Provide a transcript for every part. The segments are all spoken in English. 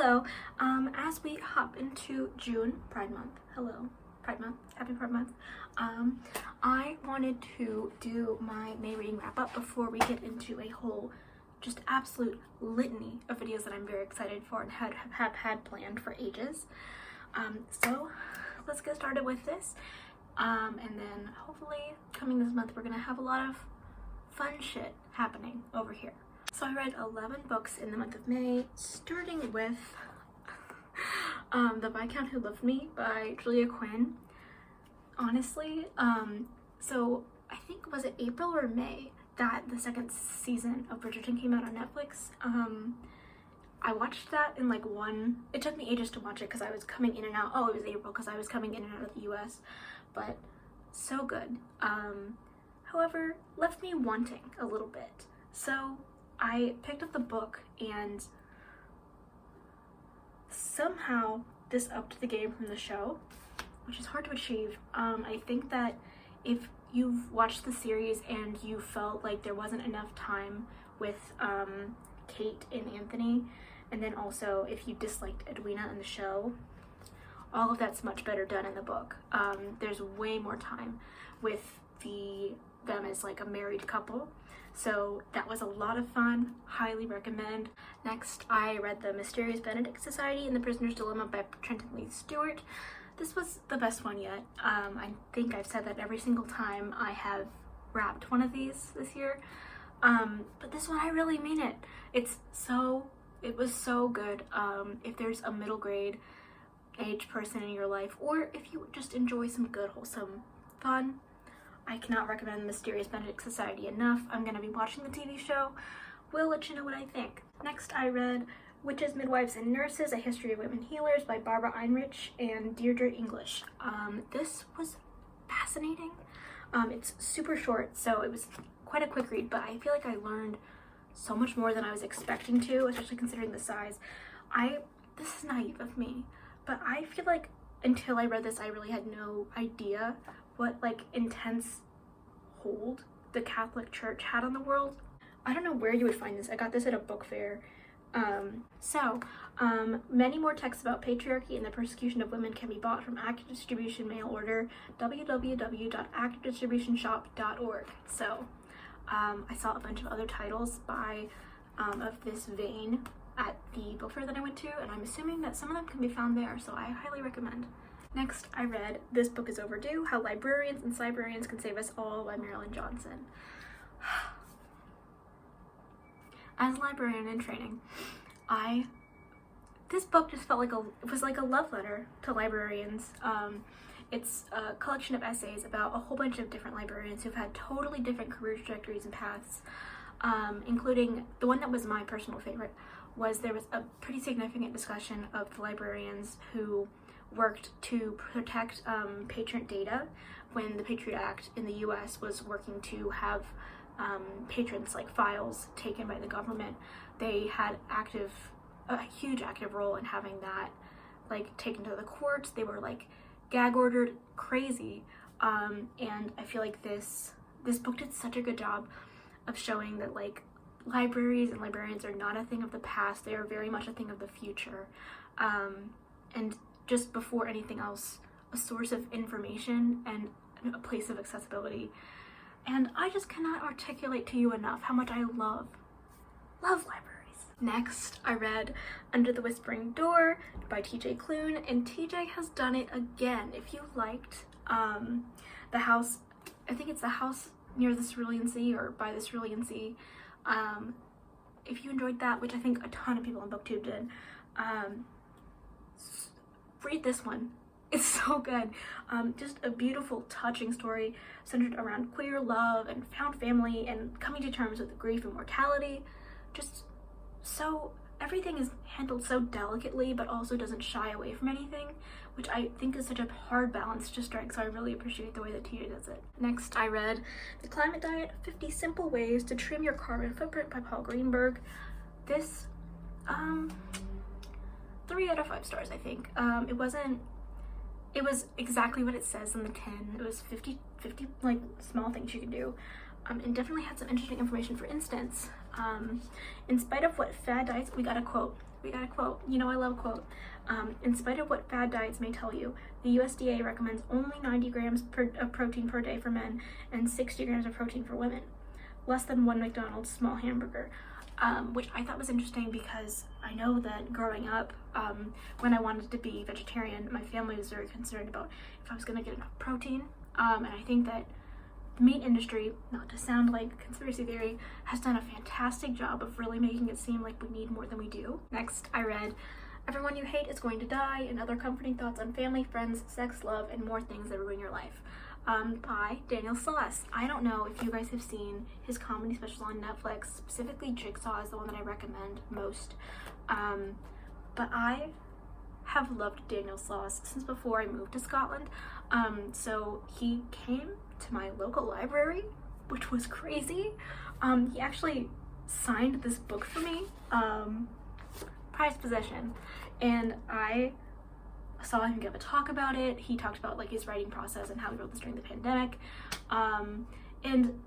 Hello, as we hop into June, Pride Month, hello, Pride Month, happy Pride Month, I wanted to do my May reading wrap-up before we get into a whole, just absolute litany of videos that I'm very excited for and have had planned for ages. So let's get started with this, and then hopefully coming this month we're gonna have a lot of fun shit happening over here. So I read 11 books in the month of May, starting with The Viscount Who Loved Me by Julia Quinn. Honestly, so I think, was it April or May that the second season of Bridgerton came out on Netflix? I watched that in like it took me ages to watch it because I was coming in and out. Oh, it was April because I was coming in and out of the US, but so good. However, left me wanting a little bit. So I picked up the book and somehow this upped the game from the show, which is hard to achieve. I think that if you've watched the series and you felt like there wasn't enough time with Kate and Anthony, and then also if you disliked Edwina in the show, all of that's much better done in the book. There's way more time with them as like a married couple. So that was a lot of fun, highly recommend. Next, I read The Mysterious Benedict Society and the Prisoner's Dilemma by Trenton Lee Stewart. This was the best one yet. I think I've said that every single time I have wrapped one of these this year. But this one, I really mean it. It was so good. If there's a middle grade age person in your life, or if you just enjoy some good, wholesome fun, I cannot recommend The Mysterious Benedict Society enough. I'm going to be watching the TV show. We'll let you know what I think. Next, I read Witches, Midwives, and Nurses, A History of Women Healers by Barbara Einrich and Deirdre English. This was fascinating. It's super short, so it was quite a quick read, but I feel like I learned so much more than I was expecting to, especially considering the size. This is naive of me, but I feel like until I read this, I really had no idea what like intense hold the Catholic Church had on the world. I don't know where you would find this. I got this at a book fair. Many more texts about patriarchy and the persecution of women can be bought from Active Distribution mail order www.activedistributionshop.org. So I saw a bunch of other titles of this vein at the book fair that I went to, and I'm assuming that some of them can be found there, so I highly recommend. Next, I read This Book is Overdue, How Librarians and Librarians Can Save Us All by Marilyn Johnson. As a librarian in training, this book just felt like it was like a love letter to librarians. It's a collection of essays about a whole bunch of different librarians who've had totally different career trajectories and paths, including the one that was my personal favorite. There was a pretty significant discussion of the librarians who worked to protect patron data when the Patriot Act in the US was working to have patrons like files taken by the government. They had a huge active role in having that like taken to the courts. They were like gag ordered, crazy, and I feel like this book did such a good job of showing that like libraries and librarians are not a thing of the past. They are very much a thing of the future, and just before anything else, a source of information and a place of accessibility. And I just cannot articulate to you enough how much I love libraries. Next, I read Under the Whispering Door by TJ Klune, and TJ has done it again. If you liked the house, I think it's the house near the Cerulean Sea or by the Cerulean Sea, if you enjoyed that, which I think a ton of people on BookTube did, read this one. It's so good. Just a beautiful, touching story centered around queer love and found family and coming to terms with grief and mortality. Just so everything is handled so delicately, but also doesn't shy away from anything, which I think is such a hard balance to strike, so I really appreciate the way that TJ does it. Next, I read The Climate Diet, 50 Simple Ways to Trim Your Carbon Footprint by Paul Greenberg. This, 3 out of 5 stars, I think. It was exactly what it says in the tin. It was 50 like small things you can do, and definitely had some interesting information. For instance, in spite of what fad diets, we got a quote, we got a quote. You know I love a quote. In spite of what fad diets may tell you, the USDA recommends only 90 grams of protein per day for men and 60 grams of protein for women. Less than one McDonald's small hamburger. Which I thought was interesting because I know that growing up, when I wanted to be vegetarian, my family was very concerned about if I was going to get enough protein. And I think that the meat industry, not to sound like conspiracy theory, has done a fantastic job of really making it seem like we need more than we do. Next, I read Everyone You Hate Is Going to Die and Other Comforting Thoughts on Family, Friends, Sex, Love, and More Things That Ruin Your Life. By Daniel Sloss. I don't know if you guys have seen his comedy specials on Netflix, specifically Jigsaw is the one that I recommend most. But I have loved Daniel Sloss since before I moved to Scotland. So he came to my local library, which was crazy. He actually signed this book for me, prized possession, and I saw him give a talk about it. He talked about like his writing process and how he wrote this during the pandemic. And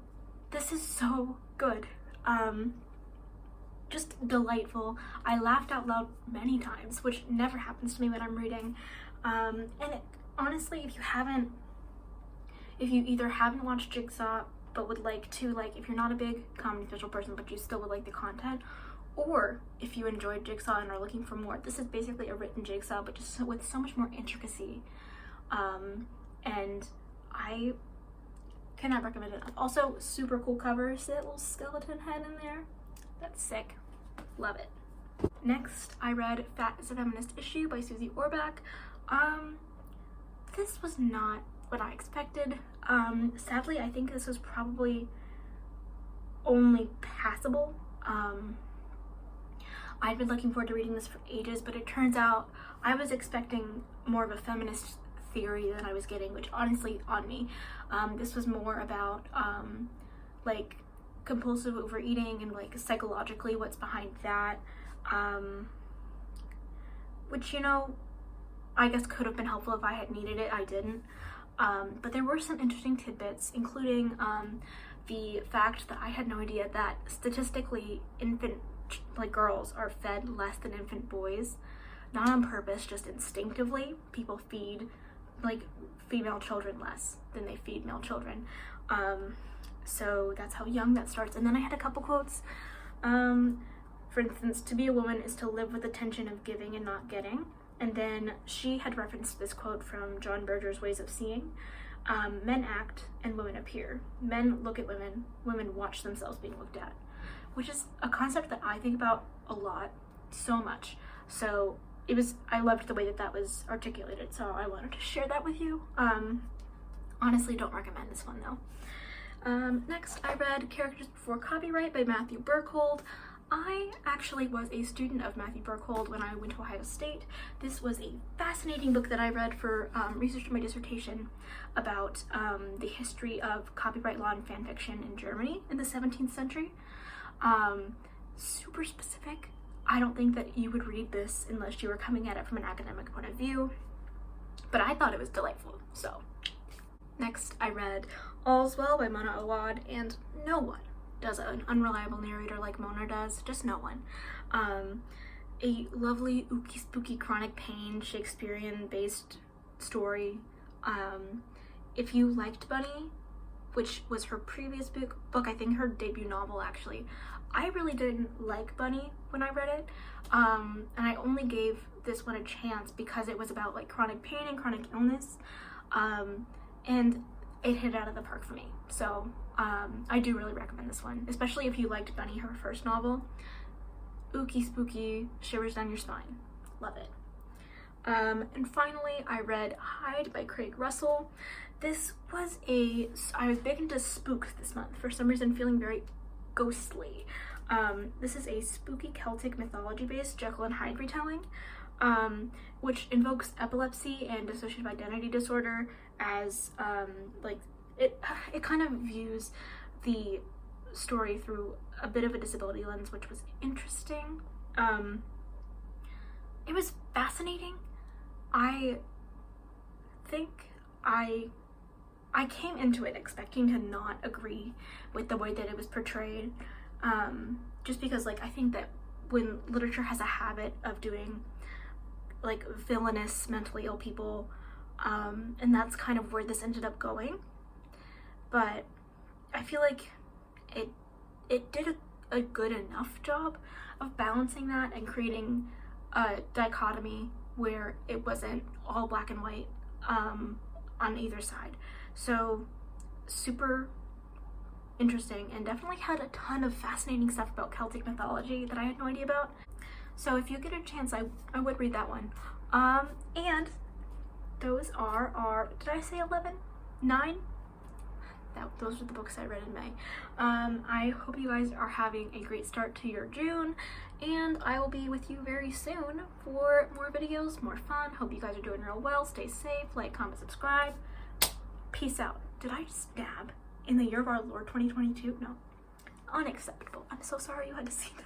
this is so good. Just delightful. I laughed out loud many times, which never happens to me when I'm reading. Honestly, if you either haven't watched Jigsaw but would like to, like, if you're not a big comedy special person but you still would like the content, or if you enjoyed Jigsaw and are looking for more, this is basically a written Jigsaw, but just with so much more intricacy. And I cannot recommend it enough. Also, super cool cover. See that little skeleton head in there? That's sick. Love it. Next, I read Fat is a Feminist Issue by Susie Orbach. This was not what I expected. Sadly, I think this was probably only passable. I'd been looking forward to reading this for ages, but it turns out I was expecting more of a feminist theory than I was getting, which honestly, on me. This was more about like compulsive overeating and like psychologically what's behind that, which, you know, I guess could have been helpful if I had needed it. I didn't. But there were some interesting tidbits, including the fact that I had no idea that statistically girls are fed less than infant boys, not on purpose, just instinctively. People feed like female children less than they feed male children. So that's how young that starts. And then I had a couple quotes. For instance, to be a woman is to live with the tension of giving and not getting. And then she had referenced this quote from John Berger's Ways of Seeing. Men act and women appear. Men look at women, women watch themselves being looked at. Which is a concept that I think about a lot, so much. So I loved the way that that was articulated, so I wanted to share that with you. Honestly, don't recommend this one though. Next, I read Characters Before Copyright by Matthew Burkhold. I actually was a student of Matthew Burkhold when I went to Ohio State. This was a fascinating book that I read for research for my dissertation about the history of copyright law and fan fiction in Germany in the 17th century. Super specific. I don't think that you would read this unless you were coming at it from an academic point of view, but I thought it was delightful. So next, I read All's Well by Mona Awad, and no one does an unreliable narrator like Mona does, just no one. A lovely ooky spooky chronic pain Shakespearean based story. If you liked Bunny, which was her previous book, I think her debut novel actually, I really didn't like Bunny when I read it, and I only gave this one a chance because it was about like chronic pain and chronic illness, and it hit out of the park for me. So I do really recommend this one, especially if you liked Bunny, her first novel. Ooky spooky, shivers down your spine. Love it. And finally, I read Hide by Craig Russell. This was I was big into spooks this month, for some reason feeling very ghostly. This is a spooky Celtic mythology-based Jekyll and Hyde retelling, which invokes epilepsy and dissociative identity disorder as, it kind of views the story through a bit of a disability lens, which was interesting. It was fascinating. I think I came into it expecting to not agree with the way that it was portrayed, just because, like, I think that when literature has a habit of doing like villainous mentally ill people, and that's kind of where this ended up going. But I feel like it did a good enough job of balancing that and creating a dichotomy where it wasn't all black and white on either side. So super interesting, and definitely had a ton of fascinating stuff about Celtic mythology that I had no idea about. So if you get a chance, I would read that one. And those are our, did I say 11? 9? Those are the books I read in May. I hope you guys are having a great start to your June, and I will be with you very soon for more videos, more fun. Hope you guys are doing real well. Stay safe, like, comment, subscribe. Peace out. Did I just dab in the year of our Lord 2022? No. Unacceptable. I'm so sorry you had to see that.